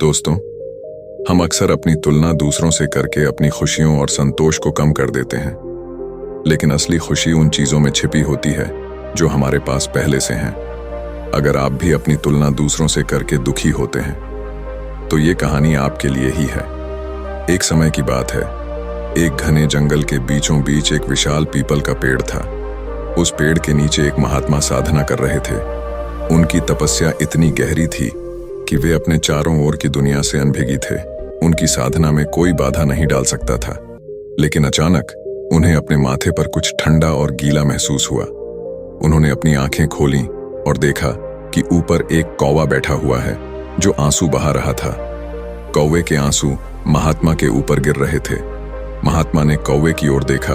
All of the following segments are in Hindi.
दोस्तों, हम अक्सर अपनी तुलना दूसरों से करके अपनी खुशियों और संतोष को कम कर देते हैं, लेकिन असली खुशी उन चीजों में छिपी होती है जो हमारे पास पहले से हैं। अगर आप भी अपनी तुलना दूसरों से करके दुखी होते हैं, तो ये कहानी आपके लिए ही है। एक समय की बात है, एक घने जंगल के बीचों बीच एक विशाल पीपल का पेड़ था। उस पेड़ के नीचे एक महात्मा साधना कर रहे थे। उनकी तपस्या इतनी गहरी थी कि वे अपने चारों ओर की दुनिया से अनभिगी थे। उनकी साधना में कोई बाधा नहीं डाल सकता था। लेकिन अचानक उन्हें अपने माथे पर कुछ ठंडा और गीला महसूस हुआ। उन्होंने अपनी आंखें खोलीं और देखा कि ऊपर एक कौवा बैठा हुआ है जो आंसू बहा रहा था। कौवे के आंसू महात्मा के ऊपर गिर रहे थे। महात्मा ने कौवे की ओर देखा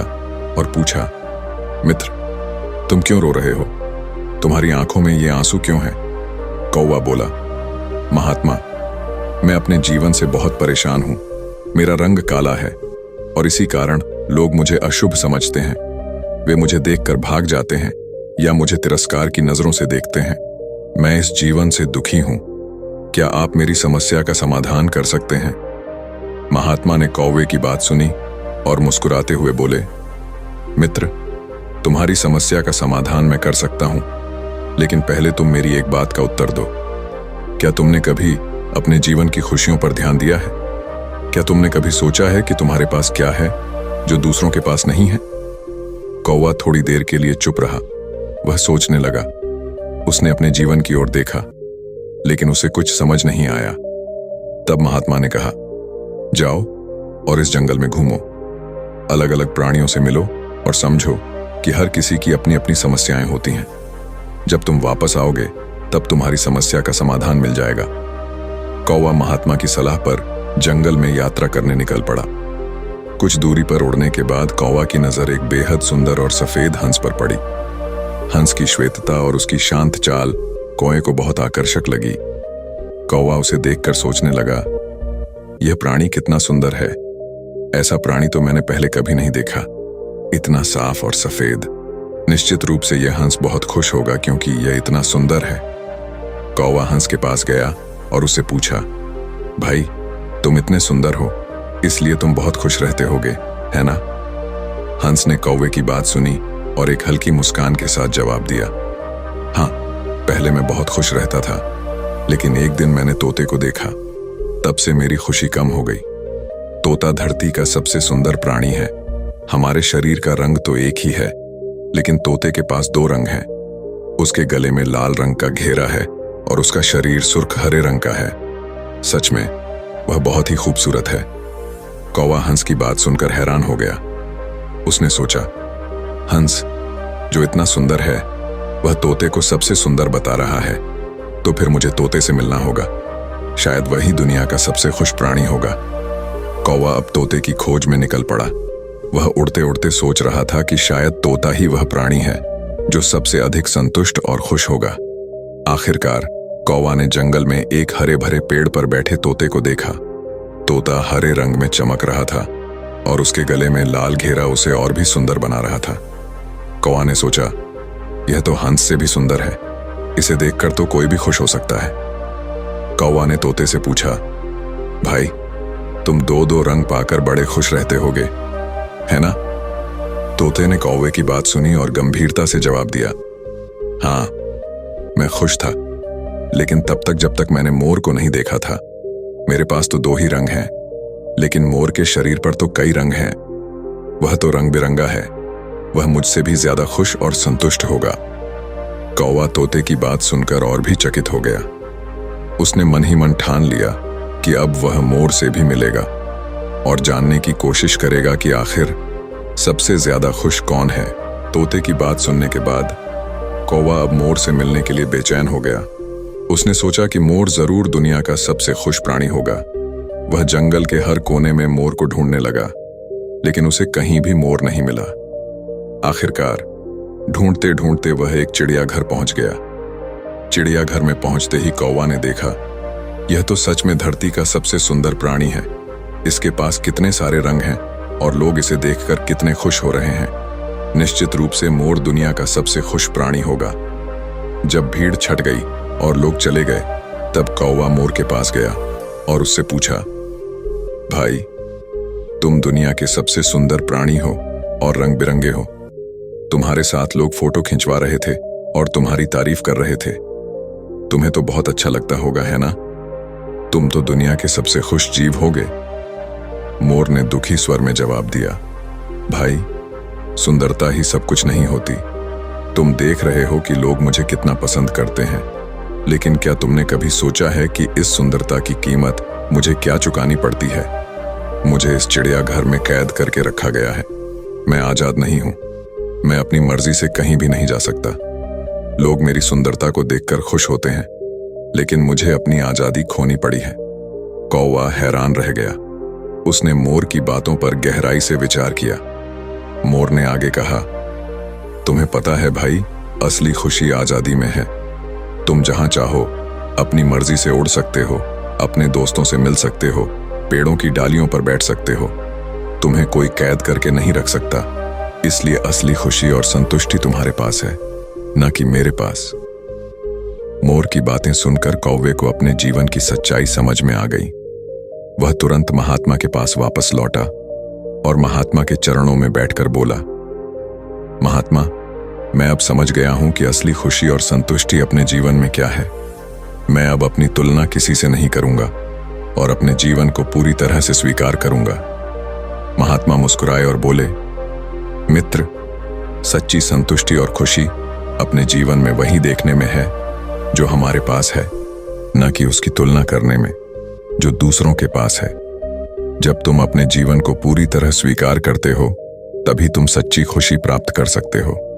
और पूछा, मित्र, तुम क्यों रो रहे हो? तुम्हारी आंखों में ये आंसू क्यों हैं? कौवा बोला, महात्मा, मैं अपने जीवन से बहुत परेशान हूं। मेरा रंग काला है और इसी कारण लोग मुझे अशुभ समझते हैं। वे मुझे देखकर भाग जाते हैं या मुझे तिरस्कार की नजरों से देखते हैं। मैं इस जीवन से दुखी हूं। क्या आप मेरी समस्या का समाधान कर सकते हैं? महात्मा ने कौवे की बात सुनी और मुस्कुराते हुए बोले, मित्र, तुम्हारी समस्या का समाधान मैं कर सकता हूं, लेकिन पहले तुम मेरी एक बात का उत्तर दो। क्या तुमने कभी अपने जीवन की खुशियों पर ध्यान दिया है? क्या तुमने कभी सोचा है कि तुम्हारे पास क्या है जो दूसरों के पास नहीं है? कौवा थोड़ी देर के लिए चुप रहा। वह सोचने लगा। उसने अपने जीवन की ओर देखा, लेकिन उसे कुछ समझ नहीं आया। तब महात्मा ने कहा, जाओ और इस जंगल में घूमो। अलग अलग प्राणियों से मिलो और समझो कि हर किसी की अपनी अपनी समस्याएं होती हैं। जब तुम वापस आओगे तब तुम्हारी समस्या का समाधान मिल जाएगा। कौवा महात्मा की सलाह पर जंगल में यात्रा करने निकल पड़ा। कुछ दूरी पर उड़ने के बाद कौवा की नजर एक बेहद सुंदर और सफेद हंस पर पड़ी। हंस की श्वेतता और उसकी शांत चाल कौवे को बहुत आकर्षक लगी। कौवा उसे देखकर सोचने लगा, यह प्राणी कितना सुंदर है। ऐसा प्राणी तो मैंने पहले कभी नहीं देखा। इतना साफ और सफेद। निश्चित रूप से यह हंस बहुत खुश होगा क्योंकि यह इतना सुंदर है। कौवा हंस के पास गया और उससे पूछा, भाई, तुम इतने सुंदर हो, इसलिए तुम बहुत खुश रहते होगे, है ना? हंस ने कौवे की बात सुनी और एक हल्की मुस्कान के साथ जवाब दिया, हाँ, पहले मैं बहुत खुश रहता था, लेकिन एक दिन मैंने तोते को देखा, तब से मेरी खुशी कम हो गई। तोता धरती का सबसे सुंदर प्राणी है। हमारे शरीर का रंग तो एक ही है, लेकिन तोते के पास दो रंग हैं। उसके गले में लाल रंग का घेरा है और उसका शरीर सुर्ख हरे रंग का है। सच में वह बहुत ही खूबसूरत है। कौवा हंस की बात सुनकर हैरान हो गया। उसने सोचा, हंस जो इतना सुंदर है वह तोते को सबसे सुंदर बता रहा है, तो फिर मुझे तोते से मिलना होगा। शायद वही दुनिया का सबसे खुश प्राणी होगा। कौवा अब तोते की खोज में निकल पड़ा। वह उड़ते उड़ते सोच रहा था कि शायद तोता ही वह प्राणी है जो सबसे अधिक संतुष्ट और खुश होगा। आखिरकार कौवा ने जंगल में एक हरे भरे पेड़ पर बैठे तोते को देखा। तोता हरे रंग में चमक रहा था और उसके गले में लाल घेरा उसे और भी सुंदर बना रहा था। कौवा ने सोचा, यह तो हंस से भी सुंदर है। इसे देखकर तो कोई भी खुश हो सकता है। कौवा ने तोते से पूछा, भाई, तुम दो दो रंग पाकर बड़े खुश रहते होगे, है ना? तोते ने कौवे की बात सुनी और गंभीरता से जवाब दिया, हाँ, मैं खुश था, लेकिन तब तक जब तक मैंने मोर को नहीं देखा था। मेरे पास तो दो ही रंग हैं, लेकिन मोर के शरीर पर तो कई रंग हैं। वह तो रंग बिरंगा है। वह मुझसे भी ज्यादा खुश और संतुष्ट होगा। कौवा तोते की बात सुनकर और भी चकित हो गया। उसने मन ही मन ठान लिया कि अब वह मोर से भी मिलेगा और जानने की कोशिश करेगा कि आखिर सबसे ज्यादा खुश कौन है। तोते की बात सुनने के बाद कौवा अब मोर से मिलने के लिए बेचैन हो गया। उसने सोचा कि मोर जरूर दुनिया का सबसे खुश प्राणी होगा। वह जंगल के हर कोने में मोर को ढूंढने लगा, लेकिन उसे कहीं भी मोर नहीं मिला। आखिरकार ढूंढते ढूंढते वह एक चिड़ियाघर पहुंच गया। चिड़ियाघर में पहुंचते ही कौवा ने देखा, यह तो सच में धरती का सबसे सुंदर प्राणी है। इसके पास कितने सारे रंग हैं और लोग इसे देखकर कितने खुश हो रहे हैं। निश्चित रूप से मोर दुनिया का सबसे खुश प्राणी होगा। जब भीड़ छट गई और लोग चले गए, तब कौवा मोर के पास गया और उससे पूछा, भाई, तुम दुनिया के सबसे सुंदर प्राणी हो और रंग बिरंगे हो। तुम्हारे साथ लोग फोटो खिंचवा रहे थे और तुम्हारी तारीफ कर रहे थे। तुम्हें तो बहुत अच्छा लगता होगा, है ना? तुम तो दुनिया के सबसे खुश जीव होगे। मोर ने दुखी स्वर में जवाब दिया, भाई, सुंदरता ही सब कुछ नहीं होती। तुम देख रहे हो कि लोग मुझे कितना पसंद करते हैं, लेकिन क्या तुमने कभी सोचा है कि इस सुंदरता की कीमत मुझे क्या चुकानी पड़ती है? मुझे इस चिड़ियाघर में कैद करके रखा गया है। मैं आजाद नहीं हूं। मैं अपनी मर्जी से कहीं भी नहीं जा सकता। लोग मेरी सुंदरता को देखकर खुश होते हैं, लेकिन मुझे अपनी आजादी खोनी पड़ी है। कौवा हैरान रह गया। उसने मोर की बातों पर गहराई से विचार किया। मोर ने आगे कहा, तुम्हें पता है भाई, असली खुशी आजादी में है। तुम जहां चाहो अपनी मर्जी से उड़ सकते हो, अपने दोस्तों से मिल सकते हो, पेड़ों की डालियों पर बैठ सकते हो। तुम्हें कोई कैद करके नहीं रख सकता। इसलिए असली खुशी और संतुष्टि तुम्हारे पास है, न कि मेरे पास। मोर की बातें सुनकर कौवे को अपने जीवन की सच्चाई समझ में आ गई। वह तुरंत महात्मा के पास वापस लौटा और महात्मा के चरणों में बैठकर बोला, महात्मा, मैं अब समझ गया हूं कि असली खुशी और संतुष्टि अपने जीवन में क्या है। मैं अब अपनी तुलना किसी से नहीं करूंगा और अपने जीवन को पूरी तरह से स्वीकार करूंगा। महात्मा मुस्कुराए और बोले, मित्र, सच्ची संतुष्टि और खुशी अपने जीवन में वही देखने में है जो हमारे पास है, न कि उसकी तुलना करने में जो दूसरों के पास है। जब तुम अपने जीवन को पूरी तरह स्वीकार करते हो, तभी तुम सच्ची खुशी प्राप्त कर सकते हो।